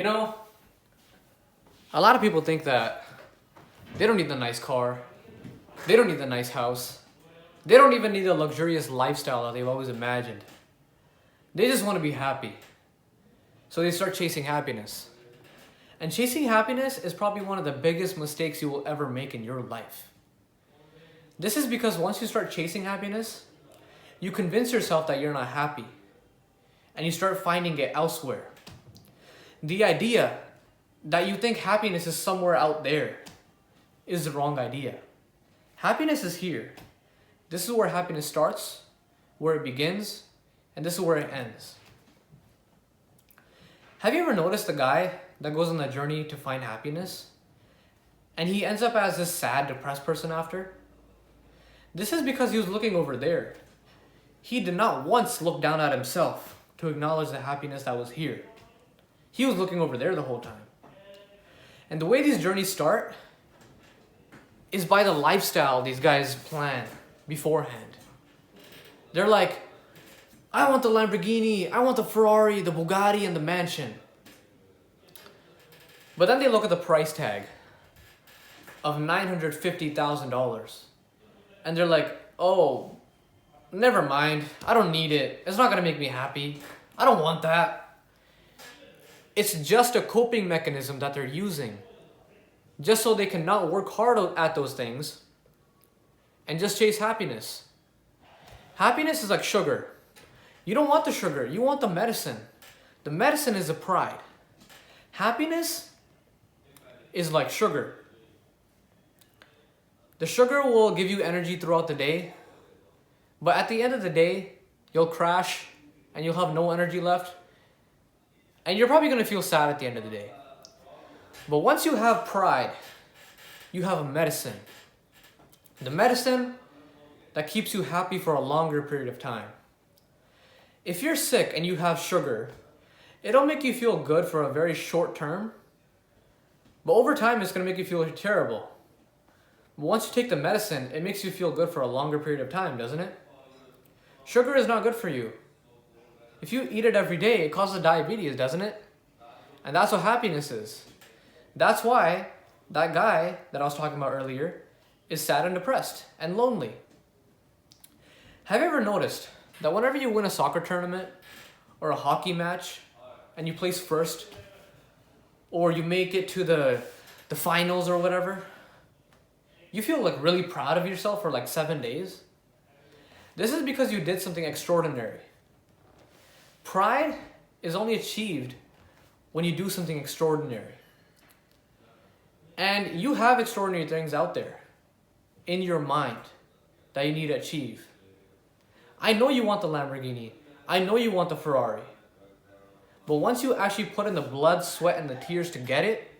You know, a lot of people think that they don't need the nice car, they don't need the nice house, they don't even need the luxurious lifestyle that they've always imagined. They just want to be happy. So they start chasing happiness. And chasing happiness is probably one of the biggest mistakes you will ever make in your life. This is because once you start chasing happiness, you convince yourself that you're not happy. And you start finding it elsewhere. The idea that you think happiness is somewhere out there is the wrong idea. Happiness is here. This is where happiness starts, where it begins, and this is where it ends. Have you ever noticed the guy that goes on the journey to find happiness and he ends up as this sad, depressed person after? This is because he was looking over there. He did not once look down at himself to acknowledge the happiness that was here. He was looking over there the whole time. And the way these journeys start is by the lifestyle these guys plan beforehand. They're like, I want the Lamborghini, I want the Ferrari, the Bugatti, and the mansion. But then they look at the price tag of $950,000. And they're like, oh, never mind. I don't need it. It's not going to make me happy. I don't want that. It's just a coping mechanism that they're using. Just so they can not work hard at those things and just chase happiness. Happiness is like sugar. You don't want the sugar. You want the medicine. The medicine is the pride. Happiness is like sugar. The sugar will give you energy throughout the day. But at the end of the day, you'll crash and you'll have no energy left. And you're probably going to feel sad at the end of the day. But once you have pride, you have a medicine. The medicine that keeps you happy for a longer period of time. If you're sick and you have sugar, it'll make you feel good for a very short term. But over time, it's going to make you feel terrible. But once you take the medicine, it makes you feel good for a longer period of time, doesn't it? Sugar is not good for you. If you eat it every day, it causes diabetes, doesn't it? And that's what happiness is. That's why that guy that I was talking about earlier is sad and depressed and lonely. Have you ever noticed that whenever you win a soccer tournament or a hockey match and you place first, or you make it to the finals or whatever, you feel like really proud of yourself for like 7 days? This is because you did something extraordinary. Pride is only achieved when you do something extraordinary. And you have extraordinary things out there in your mind that you need to achieve. I know you want the Lamborghini. I know you want the Ferrari. But once you actually put in the blood, sweat, and the tears to get it,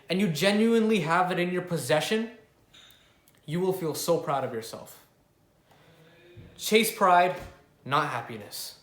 and you genuinely have it in your possession, you will feel so proud of yourself. Chase pride, not happiness.